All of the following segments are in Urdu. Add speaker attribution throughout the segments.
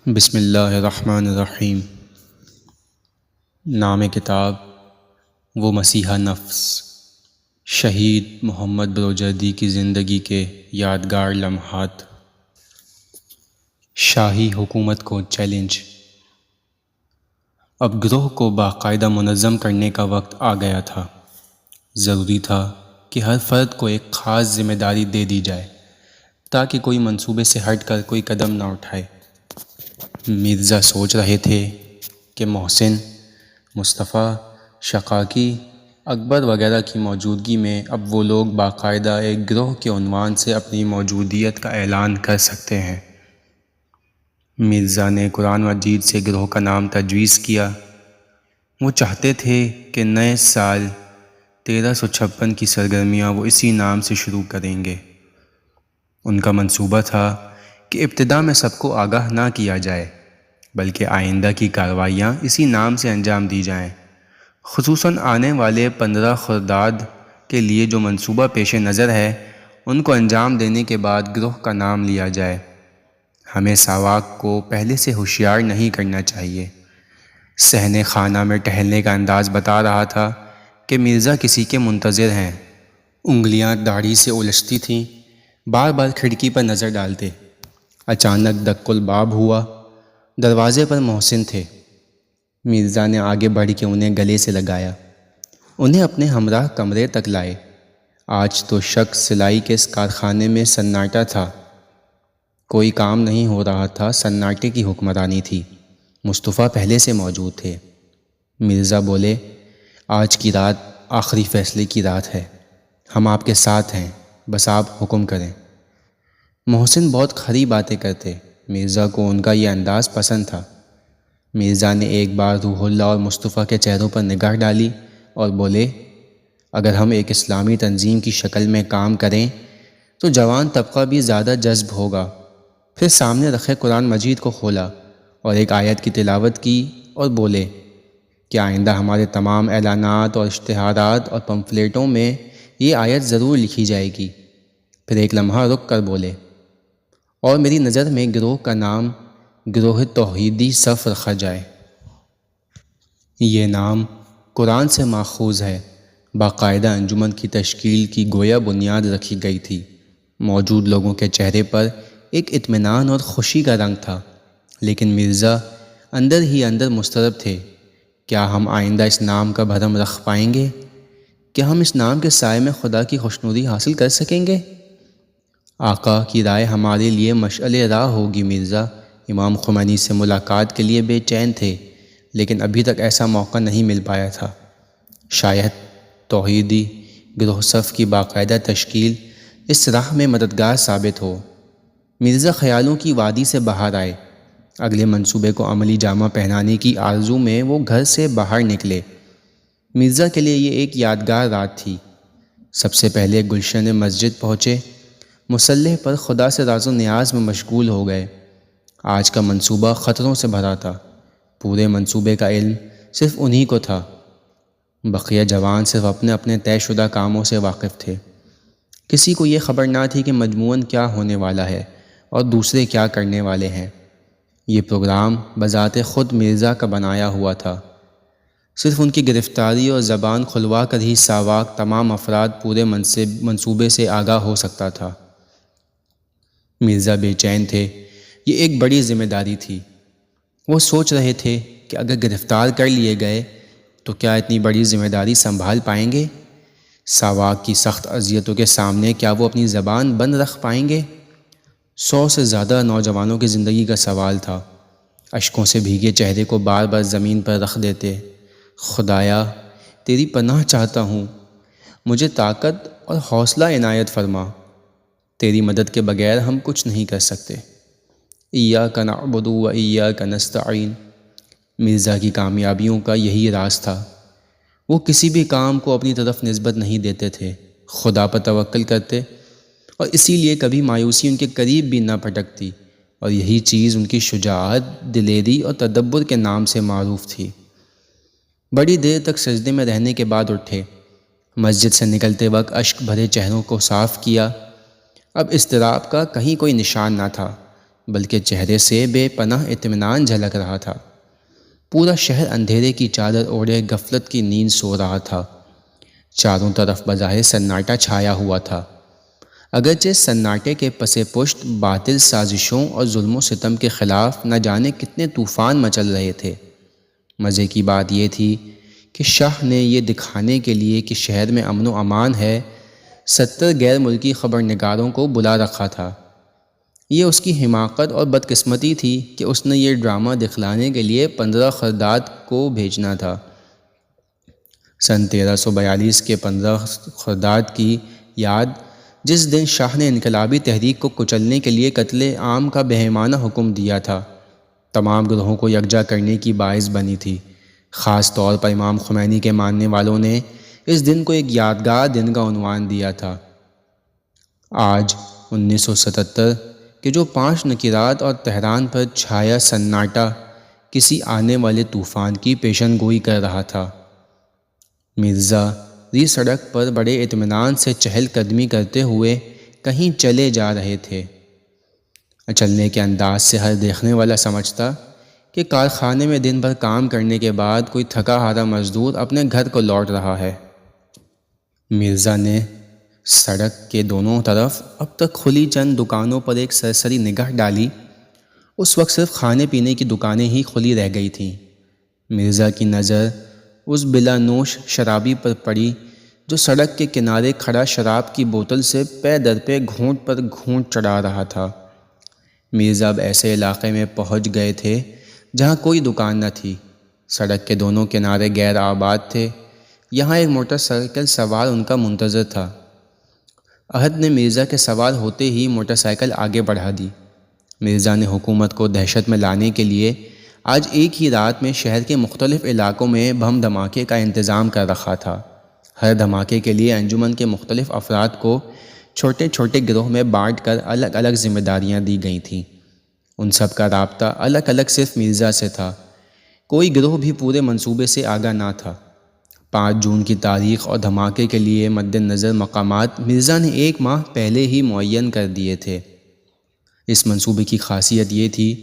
Speaker 1: بسم اللہ الرحمن الرحیم۔ نام کتاب وہ مسیحا نفس، شہید محمد بروجردی کی زندگی کے یادگار لمحات۔ شاہی حکومت کو چیلنج۔ اب گروہ کو باقاعدہ منظم کرنے کا وقت آ گیا تھا۔ ضروری تھا کہ ہر فرد کو ایک خاص ذمہ داری دے دی جائے تاکہ کوئی منصوبے سے ہٹ کر کوئی قدم نہ اٹھائے۔ مرزا سوچ رہے تھے کہ محسن، مصطفیٰ، شقاقی، اکبر وغیرہ کی موجودگی میں اب وہ لوگ باقاعدہ ایک گروہ کے عنوان سے اپنی موجودیت کا اعلان کر سکتے ہیں۔ مرزا نے قرآن مجید سے گروہ کا نام تجویز کیا۔ وہ چاہتے تھے کہ نئے سال 1356 کی سرگرمیاں وہ اسی نام سے شروع کریں گے۔ ان کا منصوبہ تھا کہ ابتدا میں سب کو آگاہ نہ کیا جائے بلکہ آئندہ کی کارروائیاں اسی نام سے انجام دی جائیں، خصوصاً آنے والے 15 خرداد کے لیے جو منصوبہ پیش نظر ہے ان کو انجام دینے کے بعد گروہ کا نام لیا جائے۔ ہمیں ساواک کو پہلے سے ہوشیار نہیں کرنا چاہیے۔ صحن خانہ میں ٹہلنے کا انداز بتا رہا تھا کہ مرزا کسی کے منتظر ہیں۔ انگلیاں داڑھی سے الجھتی تھیں، بار بار کھڑکی پر نظر ڈالتے۔ اچانک دق الباب ہوا۔ دروازے پر محسن تھے۔ مرزا نے آگے بڑھ کے انہیں گلے سے لگایا، انہیں اپنے ہمراہ کمرے تک لائے۔ آج تو شک سلائی کے اس کارخانے میں سناٹا تھا، کوئی کام نہیں ہو رہا تھا، سناٹے کی حکمرانی تھی۔ مصطفیٰ پہلے سے موجود تھے۔ مرزا بولے، آج کی رات آخری فیصلے کی رات ہے، ہم آپ کے ساتھ ہیں، بس آپ حکم کریں۔ محسن بہت کھری باتیں کرتے، مرزا کو ان کا یہ انداز پسند تھا۔ مرزا نے ایک بار روح اللہ اور مصطفیٰ کے چہروں پر نگاہ ڈالی اور بولے، اگر ہم ایک اسلامی تنظیم کی شکل میں کام کریں تو جوان طبقہ بھی زیادہ جذب ہوگا۔ پھر سامنے رکھے قرآن مجید کو کھولا اور ایک آیت کی تلاوت کی اور بولے کہ آئندہ ہمارے تمام اعلانات اور اشتہارات اور پمفلیٹوں میں یہ آیت ضرور لکھی جائے گی۔ پھر ایک لمحہ رک کر بولے، اور میری نظر میں گروہ کا نام گروہ توحیدی صف رکھا جائے۔ یہ نام قرآن سے ماخوذ ہے۔ باقاعدہ انجمن کی تشکیل کی گویا بنیاد رکھی گئی تھی۔ موجود لوگوں کے چہرے پر ایک اطمینان اور خوشی کا رنگ تھا، لیکن مرزا اندر ہی اندر مضطرب تھے۔ کیا ہم آئندہ اس نام کا بھرم رکھ پائیں گے؟ کیا ہم اس نام کے سائے میں خدا کی خوشنودی حاصل کر سکیں گے؟ آقا کی رائے ہمارے لیے مشعل راہ ہوگی۔ مرزا امام خمینی سے ملاقات کے لیے بے چین تھے، لیکن ابھی تک ایسا موقع نہیں مل پایا تھا۔ شاید توحیدی گروہ صف کی باقاعدہ تشکیل اس راہ میں مددگار ثابت ہو۔ مرزا خیالوں کی وادی سے باہر آئے۔ اگلے منصوبے کو عملی جامہ پہنانے کی آرزو میں وہ گھر سے باہر نکلے۔ مرزا کے لیے یہ ایک یادگار رات تھی۔ سب سے پہلے گلشن مسجد پہنچے، مصلی پر خدا سے راز و نیاز میں مشغول ہو گئے۔ آج کا منصوبہ خطروں سے بھرا تھا۔ پورے منصوبے کا علم صرف انہی کو تھا، بقیہ جوان صرف اپنے اپنے طے شدہ کاموں سے واقف تھے۔ کسی کو یہ خبر نہ تھی کہ مجموعاً کیا ہونے والا ہے اور دوسرے کیا کرنے والے ہیں۔ یہ پروگرام بذات خود مرزا کا بنایا ہوا تھا۔ صرف ان کی گرفتاری اور زبان کھلوا کر ہی ساواک تمام افراد پورے منصوبے سے آگاہ ہو سکتا تھا۔ مرزا بے چین تھے، یہ ایک بڑی ذمہ داری تھی۔ وہ سوچ رہے تھے کہ اگر گرفتار کر لیے گئے تو کیا اتنی بڑی ذمہ داری سنبھال پائیں گے؟ ساواک کی سخت اذیتوں کے سامنے کیا وہ اپنی زبان بند رکھ پائیں گے؟ 100 سے زیادہ نوجوانوں کی زندگی کا سوال تھا۔ اشکوں سے بھیگے چہرے کو بار بار زمین پر رکھ دیتے۔ خدایا، تیری پناہ چاہتا ہوں، مجھے طاقت اور حوصلہ عنایت فرما، تیری مدد کے بغیر ہم کچھ نہیں کر سکتے۔ ایاک نعبد و ایاک نستعین۔ مرزا کی کامیابیوں کا یہی راز تھا۔ وہ کسی بھی کام کو اپنی طرف نسبت نہیں دیتے تھے، خدا پر توکل کرتے، اور اسی لیے کبھی مایوسی ان کے قریب بھی نہ پھٹکتی، اور یہی چیز ان کی شجاعت، دلیری اور تدبر کے نام سے معروف تھی۔ بڑی دیر تک سجدے میں رہنے کے بعد اٹھے۔ مسجد سے نکلتے وقت اشک بھرے چہروں کو صاف کیا۔ اب اضطراب کا کہیں کوئی نشان نہ تھا۔ بلکہ چہرے سے بے پناہ اطمینان جھلک رہا تھا۔ پورا شہر اندھیرے کی چادر اوڑھے غفلت کی نیند سو رہا تھا۔ چاروں طرف بظاہر سناٹا چھایا ہوا تھا، اگرچہ سناٹے کے پس پشت باطل سازشوں اور ظلم و ستم کے خلاف نہ جانے کتنے طوفان مچل رہے تھے۔ مزے کی بات یہ تھی کہ شاہ نے یہ دکھانے کے لیے کہ شہر میں امن و امان ہے 70 غیر ملکی خبر نگاروں کو بلا رکھا تھا۔ یہ اس کی حماقت اور بدقسمتی تھی کہ اس نے یہ ڈرامہ دکھلانے کے لیے 15 خرداد کو بھیجنا تھا۔ سن 1342 کے 15 خرداد کی یاد، جس دن شاہ نے انقلابی تحریک کو کچلنے کے لیے قتل عام کا بہیمانہ حکم دیا تھا، تمام گروہوں کو یکجا کرنے کی باعث بنی تھی۔ خاص طور پر امام خمینی کے ماننے والوں نے اس دن کو ایک یادگار دن کا عنوان دیا تھا۔ آج 1977 کے جو 5 نکرات اور تہران پر چھایا سناٹا کسی آنے والے طوفان کی پیشن گوئی کر رہا تھا۔ مرزا ری سڑک پر بڑے اطمینان سے چہل قدمی کرتے ہوئے کہیں چلے جا رہے تھے۔ چلنے کے انداز سے ہر دیکھنے والا سمجھتا کہ کارخانے میں دن بھر کام کرنے کے بعد کوئی تھکا ہارا مزدور اپنے گھر کو لوٹ رہا ہے۔ مرزا نے سڑک کے دونوں طرف اب تک کھلی چند دکانوں پر ایک سرسری نگاہ ڈالی۔ اس وقت صرف کھانے پینے کی دکانیں ہی کھلی رہ گئی تھیں۔ مرزا کی نظر اس بلا نوش شرابی پر پڑی جو سڑک کے کنارے کھڑا شراب کی بوتل سے پے در پہ گھونٹ پر گھونٹ چڑھا رہا تھا۔ مرزا اب ایسے علاقے میں پہنچ گئے تھے جہاں کوئی دکان نہ تھی۔ سڑک کے دونوں کنارے غیر آباد تھے۔ یہاں ایک موٹر سائیکل سوار ان کا منتظر تھا۔ احد نے مرزا کے سوار ہوتے ہی موٹر سائیکل آگے بڑھا دی۔ مرزا نے حکومت کو دہشت میں لانے کے لیے آج ایک ہی رات میں شہر کے مختلف علاقوں میں بم دھماکے کا انتظام کر رکھا تھا۔ ہر دھماکے کے لیے انجمن کے مختلف افراد کو چھوٹے چھوٹے گروہ میں بانٹ کر الگ الگ ذمہ داریاں دی گئی تھیں۔ ان سب کا رابطہ الگ الگ صرف مرزا سے تھا۔ کوئی گروہ بھی پورے منصوبے سے آگاہ نہ تھا۔ 5 جون کی تاریخ اور دھماکے کے لیے مد نظر مقامات مرزا نے 1 ماہ پہلے ہی معین کر دیے تھے۔ اس منصوبے کی خاصیت یہ تھی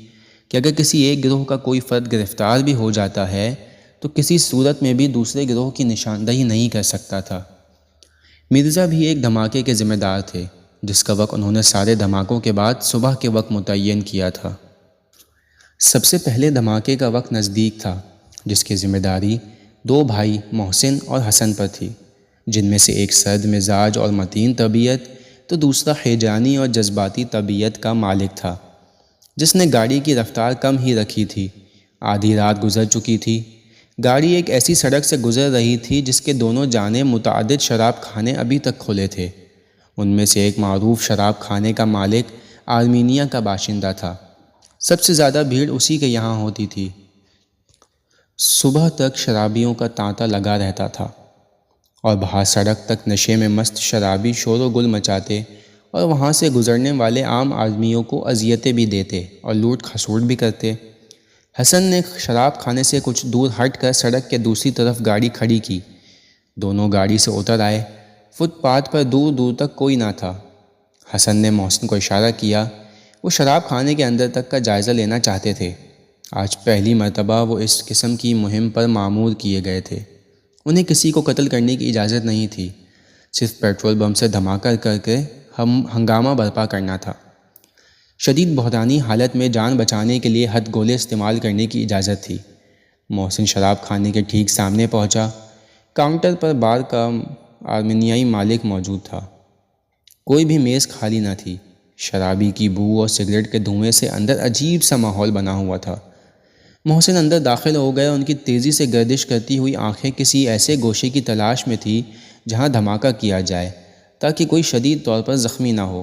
Speaker 1: کہ اگر کسی ایک گروہ کا کوئی فرد گرفتار بھی ہو جاتا ہے تو کسی صورت میں بھی دوسرے گروہ کی نشاندہی نہیں کر سکتا تھا۔ مرزا بھی ایک دھماکے کے ذمہ دار تھے جس کا وقت انہوں نے سارے دھماکوں کے بعد صبح کے وقت متعین کیا تھا۔ سب سے پہلے دھماکے کا وقت نزدیک تھا جس کی ذمہ داری 2 بھائی محسن اور حسن پر تھی، جن میں سے ایک سرد مزاج اور متین طبیعت تو دوسرا ہیجانی اور جذباتی طبیعت کا مالک تھا، جس نے گاڑی کی رفتار کم ہی رکھی تھی۔ آدھی رات گزر چکی تھی۔ گاڑی ایک ایسی سڑک سے گزر رہی تھی جس کے دونوں جانب متعدد شراب خانے ابھی تک کھلے تھے۔ ان میں سے ایک معروف شراب خانے کا مالک آرمینیا کا باشندہ تھا۔ سب سے زیادہ بھیڑ اسی کے یہاں ہوتی تھی۔ صبح تک شرابیوں کا تانتا لگا رہتا تھا اور باہر سڑک تک نشے میں مست شرابی شور و گل مچاتے اور وہاں سے گزرنے والے عام آدمیوں کو اذیتیں بھی دیتے اور لوٹ کھسوٹ بھی کرتے۔ حسن نے شراب خانے سے کچھ دور ہٹ کر سڑک کے دوسری طرف گاڑی کھڑی کی۔ دونوں گاڑی سے اتر آئے۔ فٹ پاتھ پر دور دور تک کوئی نہ تھا۔ حسن نے محسن کو اشارہ کیا۔ وہ شراب خانے کے اندر تک کا جائزہ لینا چاہتے تھے۔ آج پہلی مرتبہ وہ اس قسم کی مہم پر مامور کیے گئے تھے۔ انہیں کسی کو قتل کرنے کی اجازت نہیں تھی، صرف پیٹرول بم سے دھماکہ کر کے ہنگامہ برپا کرنا تھا۔ شدید بحرانی حالت میں جان بچانے کے لیے ہتھ گولے استعمال کرنے کی اجازت تھی۔ محسن شراب خانے کے ٹھیک سامنے پہنچا۔ کاؤنٹر پر بار کا آرمینیائی مالک موجود تھا۔ کوئی بھی میز خالی نہ تھی۔ شرابی کی بو اور سگریٹ کے دھوئیں سے اندر عجیب سا ماحول بنا ہوا تھا۔ محسن اندر داخل ہو گئے۔ ان کی تیزی سے گردش کرتی ہوئی آنکھیں کسی ایسے گوشے کی تلاش میں تھی جہاں دھماکہ کیا جائے تاکہ کوئی شدید طور پر زخمی نہ ہو۔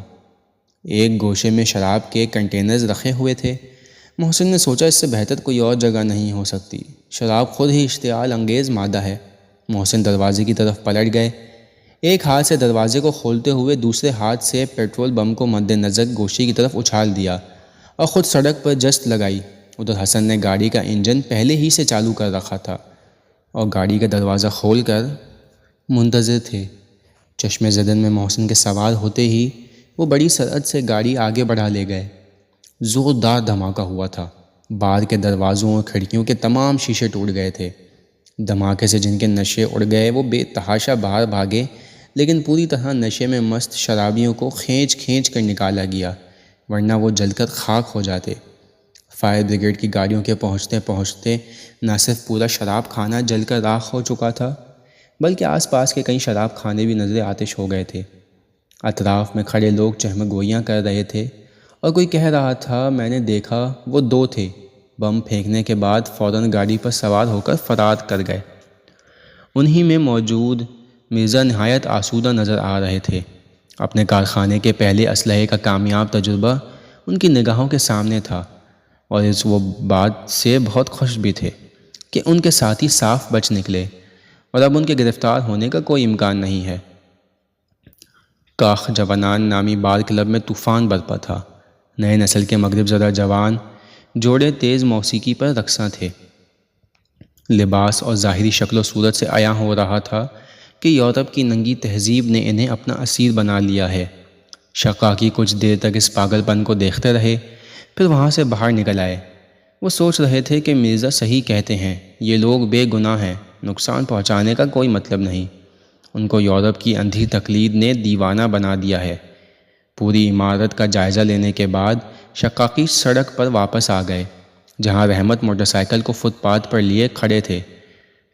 Speaker 1: ایک گوشے میں شراب کے کنٹینرز رکھے ہوئے تھے۔ محسن نے سوچا اس سے بہتر کوئی اور جگہ نہیں ہو سکتی۔ شراب خود ہی اشتعال انگیز مادہ ہے۔ محسن دروازے کی طرف پلٹ گئے۔ ایک ہاتھ سے دروازے کو کھولتے ہوئے دوسرے ہاتھ سے پیٹرول بم کو مد نظر گوشے کی طرف اچھال دیا اور خود سڑک پر جست لگائی۔ ادھر حسن نے گاڑی کا انجن پہلے ہی سے چالو کر رکھا تھا اور گاڑی کا دروازہ کھول کر منتظر تھے۔ چشم زدن میں محسن کے سوار ہوتے ہی وہ بڑی سرعت سے گاڑی آگے بڑھا لے گئے۔ زوردار دھماکہ ہوا تھا۔ بار کے دروازوں اور کھڑکیوں کے تمام شیشے ٹوٹ گئے تھے۔ دھماکے سے جن کے نشے اڑ گئے وہ بے تحاشا باہر بھاگے، لیکن پوری طرح نشے میں مست شرابیوں کو کھینچ کھینچ کر نکالا گیا، ورنہ وہ جل کر خاک ہو جاتے۔ فائر بریگیڈ کی گاڑیوں کے پہنچتے پہنچتے نہ صرف پورا شراب خانہ جل کر راکھ ہو چکا تھا، بلکہ آس پاس کے کئی شراب خانے بھی نظر آتش ہو گئے تھے۔ اطراف میں کھڑے لوگ چہمہ گوئیاں کر رہے تھے، اور کوئی کہہ رہا تھا، میں نے دیکھا وہ 2 تھے۔ بم پھینکنے کے بعد فوراً گاڑی پر سوار ہو کر فرار کر گئے۔ انہی میں موجود مرزا نہایت آسودہ نظر آ رہے تھے۔ اپنے کارخانے کے پہلے اسلحے کا کامیاب تجربہ ان کی نگاہوں کے سامنے تھا، اور اس وہ بات سے بہت خوش بھی تھے کہ ان کے ساتھی صاف بچ نکلے اور اب ان کے گرفتار ہونے کا کوئی امکان نہیں ہے۔ کاخ جوانان نامی بار کلب میں طوفان برپا تھا۔ نئے نسل کے مغرب زدہ جوان جوڑے تیز موسیقی پر رقصاں تھے۔ لباس اور ظاہری شکل و صورت سے عیاں ہو رہا تھا کہ یورپ کی ننگی تہذیب نے انہیں اپنا اسیر بنا لیا ہے۔ شقاقی کچھ دیر تک اس پاگل پن کو دیکھتے رہے، پھر وہاں سے باہر نکل آئے۔ وہ سوچ رہے تھے کہ مرزا صحیح کہتے ہیں، یہ لوگ بے گناہ ہیں، نقصان پہنچانے کا کوئی مطلب نہیں۔ ان کو یورپ کی اندھی تقلید نے دیوانہ بنا دیا ہے۔ پوری عمارت کا جائزہ لینے کے بعد شقاقی سڑک پر واپس آ گئے، جہاں رحمت موٹر سائیکل کو فٹ پاتھ پر لیے کھڑے تھے۔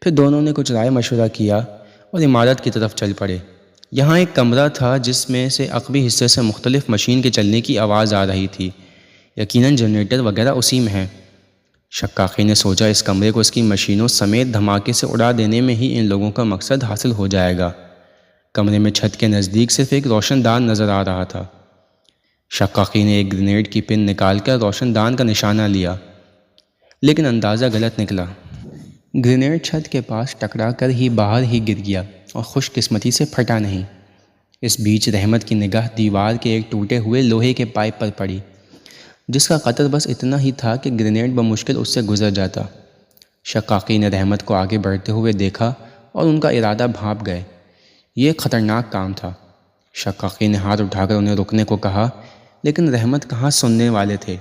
Speaker 1: پھر دونوں نے کچھ رائے مشورہ کیا اور عمارت کی طرف چل پڑے۔ یہاں ایک کمرہ تھا جس میں سے عقبی حصے سے مختلف مشین کے چلنے کی آواز آ رہی تھی۔ یقیناً جنریٹر وغیرہ اسی میں ہے۔ شقاقی نے سوچا، اس کمرے کو اس کی مشینوں سمیت دھماکے سے اڑا دینے میں ہی ان لوگوں کا مقصد حاصل ہو جائے گا۔ کمرے میں چھت کے نزدیک صرف ایک روشن دان نظر آ رہا تھا۔ شقاقی نے ایک گرینیڈ کی پن نکال کر روشن دان کا نشانہ لیا، لیکن اندازہ غلط نکلا۔ گرینیڈ چھت کے پاس ٹکرا کر ہی باہر ہی گر گیا اور خوش قسمتی سے پھٹا نہیں۔ اس بیچ رحمت کی نگاہ دیوار کے ایک ٹوٹے ہوئے لوہے کے پائپ پر پڑی، جس کا قطر بس اتنا ہی تھا کہ گرینیڈ بمشکل اس سے گزر جاتا۔ شقاقی نے رحمت کو آگے بڑھتے ہوئے دیکھا اور ان کا ارادہ بھانپ گئے۔ یہ ایک خطرناک کام تھا۔ شقاقی نے ہاتھ اٹھا کر انہیں رکنے کو کہا، لیکن رحمت کہاں سننے والے تھے۔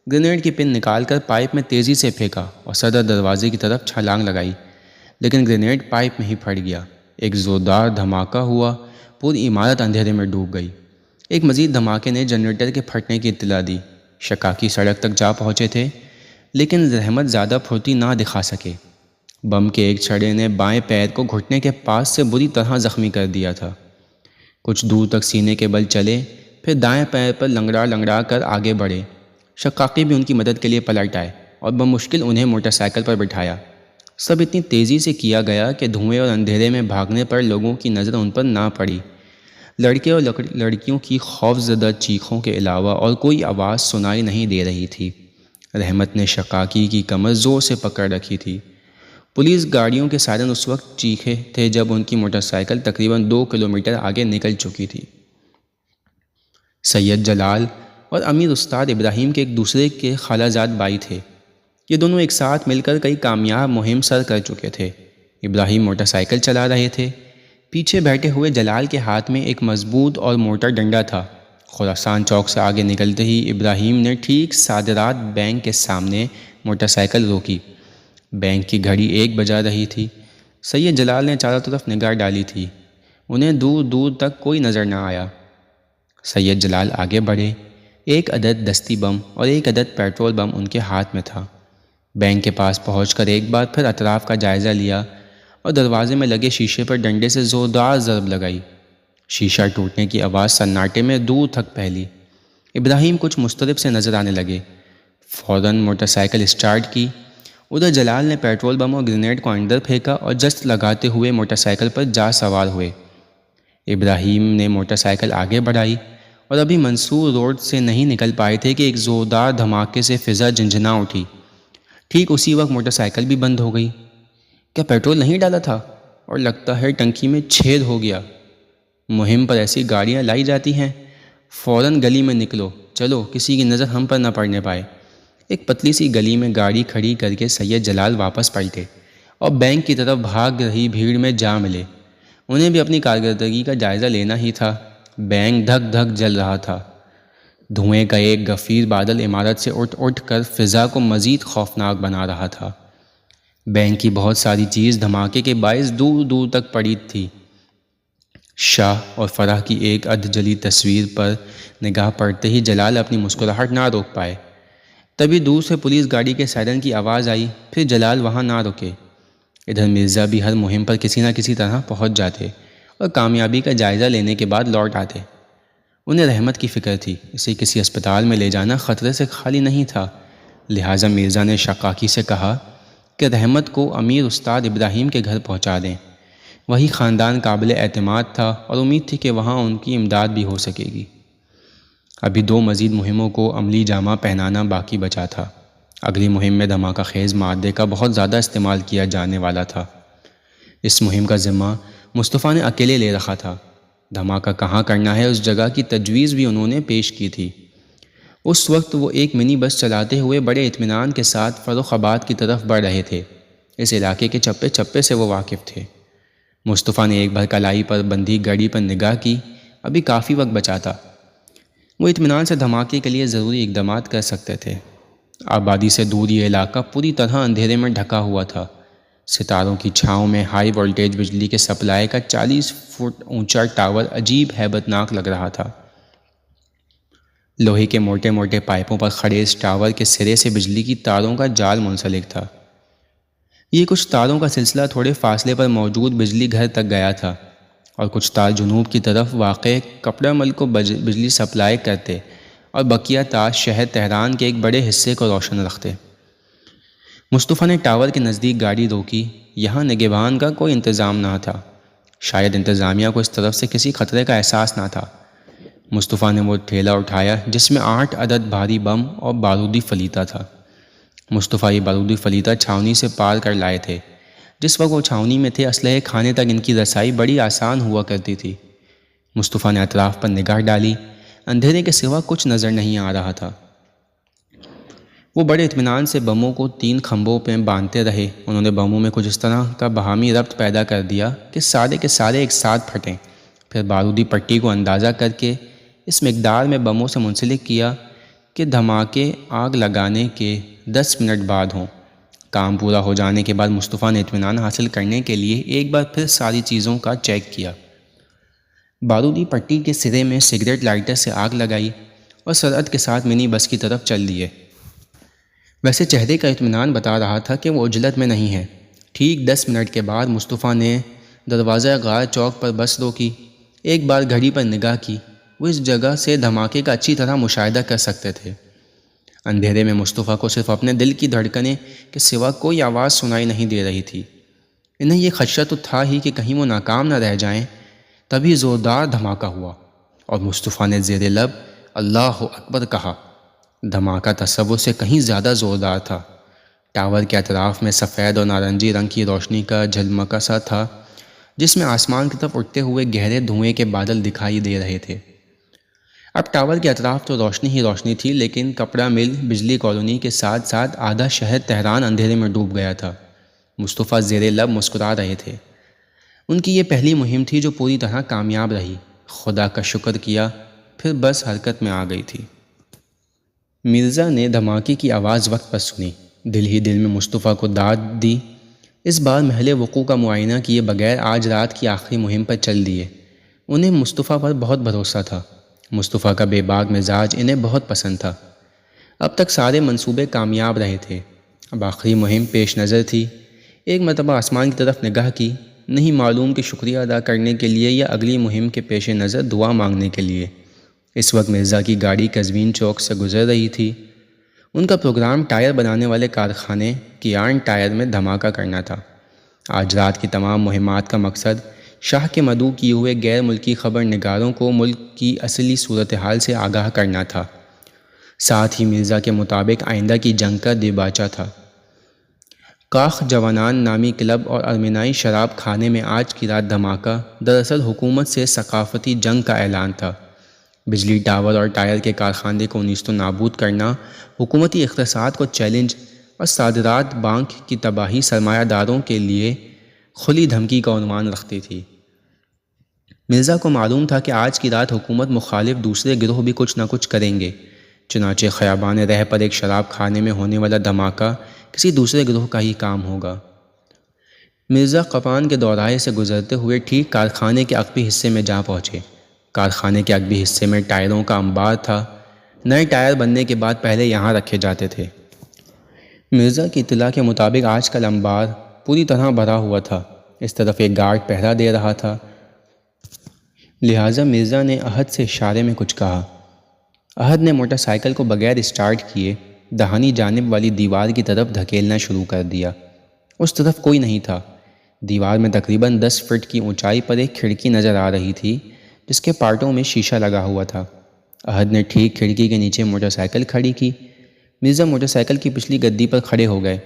Speaker 1: گرینیڈ کی پن نکال کر پائپ میں تیزی سے پھینکا اور صدر دروازے کی طرف چھلانگ لگائی، لیکن گرینیڈ پائپ میں ہی پھٹ گیا۔ ایک زوردار دھماکہ ہوا، پوری عمارت اندھیرے میں ڈوب گئی۔ ایک مزید دھماکے نے جنریٹر کے پھٹنے کی اطلاع دی۔ شقاقی سڑک تک جا پہنچے تھے، لیکن رحمت زیادہ پھرتی نہ دکھا سکے۔ بم کے ایک چھڑے نے بائیں پیر کو گھٹنے کے پاس سے بری طرح زخمی کر دیا تھا۔ کچھ دور تک سینے کے بل چلے، پھر دائیں پیر پر لنگڑا لنگڑا کر آگے بڑھے۔ شقاقی بھی ان کی مدد کے لیے پلٹ آئے اور بمشکل انہیں موٹر سائیکل پر بٹھایا۔ سب اتنی تیزی سے کیا گیا کہ دھوئیں اور اندھیرے میں بھاگنے پر لوگوں کی نظر ان پر نہ پڑی۔ لڑکے اور لڑکیوں کی خوف زدہ چیخوں کے علاوہ اور کوئی آواز سنائی نہیں دے رہی تھی۔ رحمت نے شقاقی کی کمر زور سے پکڑ رکھی تھی۔ پولیس گاڑیوں کے سائرن اس وقت چیخے تھے جب ان کی موٹر سائیکل تقریباً 2 کلومیٹر آگے نکل چکی تھی۔ سید جلال اور امیر استاد ابراہیم کے ایک دوسرے کے خالہ زاد بھائی تھے۔ یہ دونوں ایک ساتھ مل کر کئی کامیاب مہم سر کر چکے تھے۔ ابراہیم موٹر سائیکل چلا رہے تھے۔ پیچھے بیٹھے ہوئے جلال کے ہاتھ میں ایک مضبوط اور موٹا ڈنڈا تھا۔ خراسان چوک سے آگے نکلتے ہی ابراہیم نے ٹھیک صادرات بینک کے سامنے موٹر سائیکل روکی۔ بینک کی گھڑی 1 بجا رہی تھی۔ سید جلال نے چاروں طرف نگاہ ڈالی تھی، انہیں دور دور تک کوئی نظر نہ آیا۔ سید جلال آگے بڑھے۔ ایک عدد دستی بم اور ایک عدد پیٹرول بم ان کے ہاتھ میں تھا۔ بینک کے پاس پہنچ کر ایک بار پھر اطراف کا جائزہ لیا اور دروازے میں لگے شیشے پر ڈنڈے سے زوردار ضرب لگائی۔ شیشہ ٹوٹنے کی آواز سناٹے میں دور تک پھیلی۔ ابراہیم کچھ مضطرب سے نظر آنے لگے۔ فوراً موٹر سائیکل اسٹارٹ کی۔ ادھر جلال نے پیٹرول بم اور گرینیڈ کو اندر پھینکا اور جست لگاتے ہوئے موٹر سائیکل پر جا سوار ہوئے۔ ابراہیم نے موٹر سائیکل آگے بڑھائی اور ابھی منصور روڈ سے نہیں نکل پائے تھے کہ ایک زوردار دھماکے سے فضا جھنجھنا اٹھی۔ ٹھیک اسی وقت موٹر سائیکل بھی بند ہو گئی۔ کیا پیٹرول نہیں ڈالا تھا؟ اور لگتا ہے ٹنکی میں چھید ہو گیا۔ مہم پر ایسی گاڑیاں لائی جاتی ہیں۔ فوراً گلی میں نکلو، چلو کسی کی نظر ہم پر نہ پڑنے پائے۔ ایک پتلی سی گلی میں گاڑی کھڑی کر کے سید جلال واپس پلٹے اور بینک کی طرف بھاگ رہی بھیڑ میں جا ملے۔ انہیں بھی اپنی کارکردگی کا جائزہ لینا ہی تھا۔ بینک دھک دھک جل رہا تھا۔ دھوئیں کا ایک غفیر بادل عمارت سے اٹھ کر فضا کو مزید خوفناک بنا رہا تھا۔ بینک کی بہت ساری چیز دھماکے کے باعث دور دور تک پڑی تھی۔ شاہ اور فرح کی ایک ادھ جلی تصویر پر نگاہ پڑتے ہی جلال اپنی مسکراہٹ نہ روک پائے۔ تبھی دور سے پولیس گاڑی کے سائرن کی آواز آئی، پھر جلال وہاں نہ رکے۔ ادھر مرزا بھی ہر مہم پر کسی نہ کسی طرح پہنچ جاتے اور کامیابی کا جائزہ لینے کے بعد لوٹ آتے۔ انہیں رحمت کی فکر تھی، اسے کسی اسپتال میں لے جانا خطرے سے خالی نہیں تھا، لہٰذا مرزا نے شقاقی سے کہا کہ رحمت کو امیر استاد ابراہیم کے گھر پہنچا دیں۔ وہی خاندان قابل اعتماد تھا اور امید تھی کہ وہاں ان کی امداد بھی ہو سکے گی۔ ابھی 2 مزید مہموں کو عملی جامہ پہنانا باقی بچا تھا۔ اگلی مہم میں دھماکہ خیز مادے کا بہت زیادہ استعمال کیا جانے والا تھا۔ اس مہم کا ذمہ مصطفیٰ نے اکیلے لے رکھا تھا۔ دھماکہ کہاں کرنا ہے اس جگہ کی تجویز بھی انہوں نے پیش کی تھی۔ اس وقت وہ ایک منی بس چلاتے ہوئے بڑے اطمینان کے ساتھ فروخ آباد کی طرف بڑھ رہے تھے۔ اس علاقے کے چپے چپے سے وہ واقف تھے۔ مصطفیٰ نے ایک بار کلائی پر بندھی گھڑی پر نگاہ کی، ابھی کافی وقت بچا تھا۔ وہ اطمینان سے دھماکے کے لیے ضروری اقدامات کر سکتے تھے۔ آبادی سے دور یہ علاقہ پوری طرح اندھیرے میں ڈھکا ہوا تھا۔ ستاروں کی چھاؤں میں ہائی وولٹیج بجلی کے سپلائی کا 40 فٹ اونچا ٹاور عجیب ہیبت ناک لگ رہا تھا۔ لوہے کے موٹے موٹے پائپوں پر کھڑے اس ٹاور کے سرے سے بجلی کی تاروں کا جال منسلک تھا۔ یہ کچھ تاروں کا سلسلہ تھوڑے فاصلے پر موجود بجلی گھر تک گیا تھا اور کچھ تار جنوب کی طرف واقع کپڑا مل کو بجلی سپلائی کرتے اور بقیہ تار شہر تہران کے ایک بڑے حصے کو روشن رکھتے۔ مصطفیٰ نے ٹاور کے نزدیک گاڑی روکی۔ یہاں نگہبان کا کوئی انتظام نہ تھا، شاید انتظامیہ کو اس طرف سے کسی خطرے کا احساس نہ تھا۔ مصطفیٰ نے وہ ٹھیلا اٹھایا جس میں 8 عدد بھاری بم اور بارودی فلیتا تھا۔ مصطفیٰ یہ بارودی فلیتا چھاونی سے پار کر لائے تھے۔ جس وقت وہ چھاونی میں تھے اسلحے کھانے تک ان کی رسائی بڑی آسان ہوا کرتی تھی۔ مصطفیٰ نے اطراف پر نگاہ ڈالی، اندھیرے کے سوا کچھ نظر نہیں آ رہا تھا۔ وہ بڑے اطمینان سے بموں کو 3 کھمبوں پہ باندھتے رہے۔ انہوں نے بموں میں کچھ اس طرح کا باہمی ربط پیدا کر دیا کہ سارے کے سارے ایک ساتھ پھٹیں، پھر بارودی پٹی کو اندازہ کر کے اس مقدار میں بموں سے منسلک کیا کہ دھماکے آگ لگانے کے 10 منٹ بعد ہوں۔ کام پورا ہو جانے کے بعد مصطفیٰ نے اطمینان حاصل کرنے کے لیے ایک بار پھر ساری چیزوں کا چیک کیا۔ بارودی پٹی کے سرے میں سگریٹ لائٹر سے آگ لگائی اور سرعت کے ساتھ منی بس کی طرف چل دیے۔ ویسے چہرے کا اطمینان بتا رہا تھا کہ وہ عجلت میں نہیں ہے۔ ٹھیک 10 منٹ کے بعد مصطفیٰ نے دروازہ غار چوک پر بس روکی۔ ایک بار گھڑی پر نگاہ کی۔ وہ اس جگہ سے دھماکے کا اچھی طرح مشاہدہ کر سکتے تھے۔ اندھیرے میں مصطفیٰ کو صرف اپنے دل کی دھڑکنیں کے سوا کوئی آواز سنائی نہیں دے رہی تھی۔ انہیں یہ خدشہ تو تھا ہی کہ کہیں وہ ناکام نہ رہ جائیں۔ تبھی زوردار دھماکہ ہوا اور مصطفیٰ نے زیر لب اللہ اکبر کہا۔ دھماکہ تصور سے کہیں زیادہ زوردار تھا۔ ٹاور کے اطراف میں سفید اور نارنجی رنگ کی روشنی کا جھلمکا سا تھا، جس میں آسمان کی طرف اٹھتے ہوئے گہرے دھوئیں کے بادل دکھائی دے رہے تھے۔ اب ٹاور کے اطراف تو روشنی ہی روشنی تھی، لیکن کپڑا مل بجلی کالونی کے ساتھ ساتھ آدھا شہر تہران اندھیرے میں ڈوب گیا تھا۔ مصطفیٰ زیر لب مسکرا رہے تھے۔ ان کی یہ پہلی مہم تھی جو پوری طرح کامیاب رہی۔ خدا کا شکر کیا، پھر بس حرکت میں آ گئی تھی۔ مرزا نے دھماکے کی آواز وقت پر سنی، دل ہی دل میں مصطفیٰ کو داد دی۔ اس بار محل وقوع کا معائنہ کیے بغیر آج رات کی آخری مہم پر چل دیے۔ انہیں مصطفیٰ پر بہت بھروسہ تھا۔ مصطفیٰ کا بے باک مزاج انہیں بہت پسند تھا۔ اب تک سارے منصوبے کامیاب رہے تھے، اب آخری مہم پیش نظر تھی۔ ایک مرتبہ آسمان کی طرف نگاہ کی، نہیں معلوم کہ شکریہ ادا کرنے کے لیے یا اگلی مہم کے پیش نظر دعا مانگنے کے لیے۔ اس وقت مرزا کی گاڑی قزوین چوک سے گزر رہی تھی۔ ان کا پروگرام ٹائر بنانے والے کارخانے کیان ٹائر میں دھماکہ کرنا تھا۔ آج رات کی تمام مہمات کا مقصد شاہ کے مدعو کیے ہوئے غیر ملکی خبر نگاروں کو ملک کی اصلی صورتحال سے آگاہ کرنا تھا۔ ساتھ ہی مرزا کے مطابق آئندہ کی جنگ کا دیباچہ تھا۔ کاخ جوانان نامی کلب اور ارمینائی شراب خانے میں آج کی رات دھماکہ دراصل حکومت سے ثقافتی جنگ کا اعلان تھا۔ بجلی ٹاور اور ٹائر کے کارخانے کو نیست و نابود کرنا حکومتی اقتصاد کو چیلنج اور صادرات بانک کی تباہی سرمایہ داروں کے لیے کھلی دھمکی کا عنوان رکھتی تھی۔ مرزا کو معلوم تھا کہ آج کی رات حکومت مخالف دوسرے گروہ بھی کچھ نہ کچھ کریں گے، چنانچہ خیابان رہ پر ایک شراب کھانے میں ہونے والا دھماکہ کسی دوسرے گروہ کا ہی کام ہوگا۔ مرزا قپان کے دوراہے سے گزرتے ہوئے ٹھیک کارخانے کے عقبی حصے میں جا پہنچے۔ کارخانے کے عقبی حصے میں ٹائروں کا انبار تھا۔ نئے ٹائر بننے کے بعد پہلے یہاں رکھے جاتے تھے۔ مرزا کی اطلاع کے مطابق آج کل انبار پوری طرح بھرا ہوا تھا۔ اس طرف ایک گارڈ پہرا دے رہا تھا، لہٰذا مرزا نے احد سے اشارے میں کچھ کہا۔ احد نے موٹر سائیکل کو بغیر اسٹارٹ کیے دہانی جانب والی دیوار کی طرف دھکیلنا شروع کر دیا۔ اس طرف کوئی نہیں تھا۔ دیوار میں تقریباً 10 فٹ کی اونچائی پر ایک کھڑکی نظر آ رہی تھی جس کے پارٹوں میں شیشہ لگا ہوا تھا۔ احد نے ٹھیک کھڑکی کے نیچے موٹر سائیکل کھڑی کی۔ مرزا موٹر سائیکل کی پچھلی گدی پر کھڑے ہو گئے۔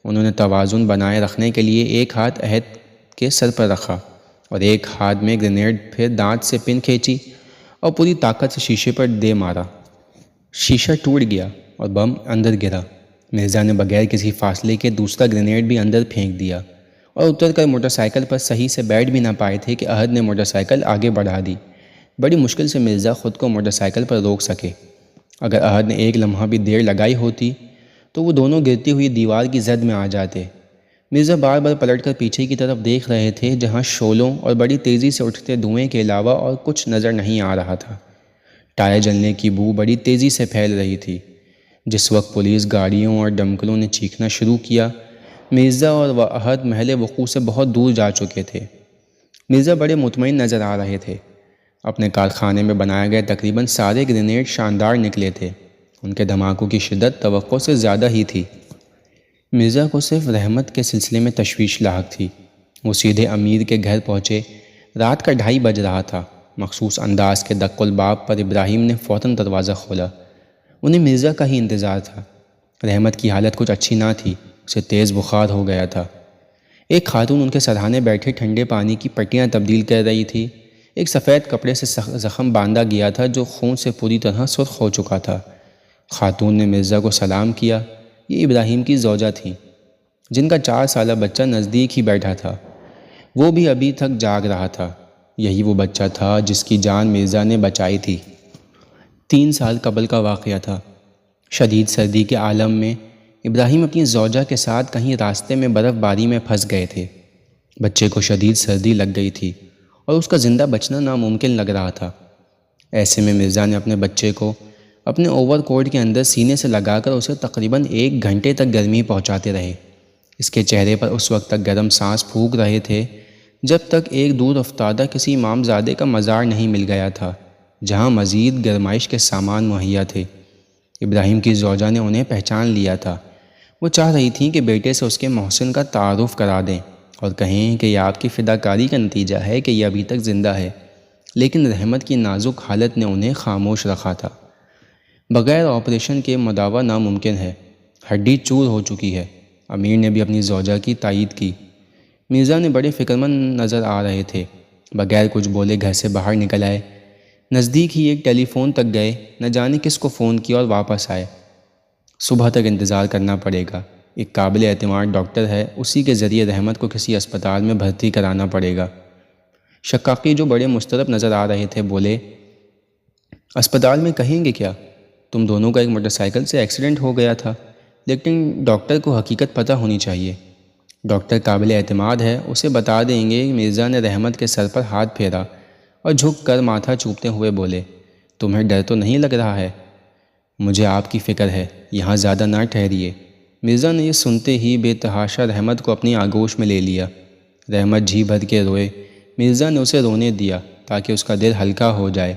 Speaker 1: انہوں نے توازن بنائے رکھنے کے لیے ایک ہاتھ احد کے سر پر رکھا اور ایک ہاتھ میں گرینیڈ، پھر دانت سے پن کھینچی اور پوری طاقت سے شیشے پر دے مارا۔ شیشہ ٹوٹ گیا اور بم اندر گرا۔ مرزا نے بغیر کسی فاصلے کے دوسرا گرینیڈ بھی اندر پھینک دیا اور اتر کر موٹر سائیکل پر صحیح سے بیٹھ بھی نہ پائے تھے کہ احد نے موٹر سائیکل آگے بڑھا دی۔ بڑی مشکل سے مرزا خود کو موٹر سائیکل پر روک سکے۔ اگر احد نے ایک لمحہ بھی دیر لگائی ہوتی تو وہ دونوں گرتی ہوئی دیوار کی زد میں آ جاتے۔ مرزا بار بار پلٹ کر پیچھے کی طرف دیکھ رہے تھے جہاں شعلوں اور بڑی تیزی سے اٹھتے دھوئیں کے علاوہ اور کچھ نظر نہیں آ رہا تھا۔ ٹائر جلنے کی بو بڑی تیزی سے پھیل رہی تھی۔ جس وقت پولیس گاڑیوں اور دمکلوں نے چیخنا شروع کیا، مرزا اور احد محل وقوع سے بہت دور جا چکے تھے۔ مرزا بڑے مطمئن نظر آ رہے تھے۔ اپنے کارخانے میں بنائے گئے تقریباً سارے گرینیڈ شاندار نکلے تھے۔ ان کے دھماکوں کی شدت توقع سے زیادہ ہی تھی۔ مرزا کو صرف رحمت کے سلسلے میں تشویش لاحق تھی۔ وہ سیدھے امیر کے گھر پہنچے۔ رات کا 2:30 بج رہا تھا۔ مخصوص انداز کے دق الباب پر ابراہیم نے فوراً دروازہ کھولا۔ انہیں مرزا کا ہی انتظار تھا۔ رحمت کی حالت کچھ اچھی نہ تھی، اسے تیز بخار ہو گیا تھا۔ ایک خاتون ان کے سرہانے بیٹھے ٹھنڈے پانی کی پٹیاں تبدیل کر رہی تھی۔ ایک سفید کپڑے سے زخم باندھا گیا تھا جو خون سے پوری طرح سرخ ہو چکا تھا۔ خاتون نے مرزا کو سلام کیا۔ یہ ابراہیم کی زوجہ تھیں، جن کا 4 سالہ بچہ نزدیک ہی بیٹھا تھا۔ وہ بھی ابھی تک جاگ رہا تھا۔ یہی وہ بچہ تھا جس کی جان مرزا نے بچائی تھی۔ 3 سال قبل کا واقعہ تھا۔ شدید سردی کے عالم میں ابراہیم اپنی زوجہ کے ساتھ کہیں راستے میں برف باری میں پھنس گئے تھے۔ بچے کو شدید سردی لگ گئی تھی اور اس کا زندہ بچنا ناممکن لگ رہا تھا۔ ایسے میں مرزا نے اپنے بچے کو اپنے اوور کوٹ کے اندر سینے سے لگا کر اسے تقریباً 1 گھنٹے تک گرمی پہنچاتے رہے۔ اس کے چہرے پر اس وقت تک گرم سانس پھونک رہے تھے جب تک ایک دور افتادہ کسی امامزادے کا مزار نہیں مل گیا تھا جہاں مزید گرمائش کے سامان مہیا تھے۔ ابراہیم کی زوجہ نے انہیں پہچان لیا تھا۔ وہ چاہ رہی تھیں کہ بیٹے سے اس کے محسن کا تعارف کرا دیں اور کہیں کہ یہ آپ کی فداکاری کا نتیجہ ہے کہ یہ ابھی تک زندہ ہے، لیکن رحمت کی نازک حالت نے انہیں خاموش رکھا تھا۔ بغیر آپریشن کے مداوع ناممکن ہے، ہڈی چور ہو چکی ہے۔ امیر نے بھی اپنی زوجہ کی تائید کی۔ مرزا نے بڑے فکرمند نظر آ رہے تھے۔ بغیر کچھ بولے گھر سے باہر نکل آئے۔ نزدیک ہی ایک ٹیلی فون تک گئے، نہ جانے کس کو فون کیا اور واپس آئے۔ صبح تک انتظار کرنا پڑے گا۔ ایک قابل اعتماد ڈاکٹر ہے، اسی کے ذریعے رحمت کو کسی اسپتال میں بھرتی کرانا پڑے گا۔ شقاقی جو بڑے مضطرب نظر آ رہے تھے بولے، اسپتال میں کہیں گے کیا؟ تم دونوں کا ایک موٹر سائیکل سے ایکسیڈنٹ ہو گیا تھا، لیکن ڈاکٹر کو حقیقت پتہ ہونی چاہیے۔ ڈاکٹر قابل اعتماد ہے، اسے بتا دیں گے۔ مرزا نے رحمت کے سر پر ہاتھ پھیرا اور جھک کر ماتھا چومتے ہوئے بولے، تمہیں ڈر تو نہیں لگ رہا ہے؟ مجھے آپ کی فکر ہے، یہاں زیادہ نہ ٹھہریے۔ مرزا نے یہ سنتے ہی بے تحاشا رحمت کو اپنی آغوش میں لے لیا۔ رحمت جھی بھر کے روئے۔ مرزا نے اسے رونے دیا تاکہ اس کا دل ہلکا ہو جائے۔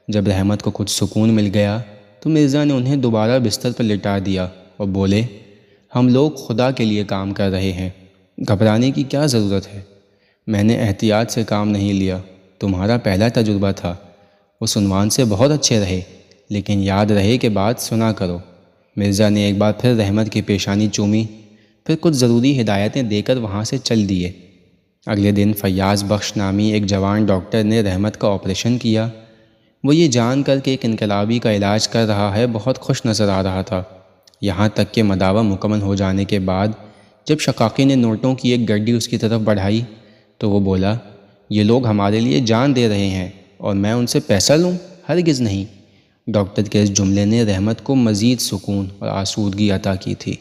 Speaker 1: جب رحمت کو کچھ سکون مل گیا تو مرزا نے انہیں دوبارہ بستر پر لٹا دیا اور بولے، ہم لوگ خدا کے لیے کام کر رہے ہیں، گھبرانے کی کیا ضرورت ہے؟ میں نے احتیاط سے کام نہیں لیا، تمہارا پہلا تجربہ تھا۔ اس عنوان سے بہت اچھے رہے، لیکن یاد رہے کہ بات سنا کرو۔ مرزا نے ایک بار پھر رحمت کی پیشانی چومی، پھر کچھ ضروری ہدایتیں دے کر وہاں سے چل دیے۔ اگلے دن فیاض بخش نامی ایک جوان ڈاکٹر نے رحمت کا آپریشن کیا۔ وہ یہ جان کر کہ ایک انقلابی کا علاج کر رہا ہے بہت خوش نظر آ رہا تھا، یہاں تک کہ مداوع مکمل ہو جانے کے بعد جب شقاقی نے نوٹوں کی ایک گڈی اس کی طرف بڑھائی تو وہ بولا، یہ لوگ ہمارے لیے جان دے رہے ہیں اور میں ان سے پیسہ لوں؟ ہرگز نہیں۔ ڈاکٹر کے اس جملے نے رحمت کو مزید سکون اور آسودگی عطا کی تھی۔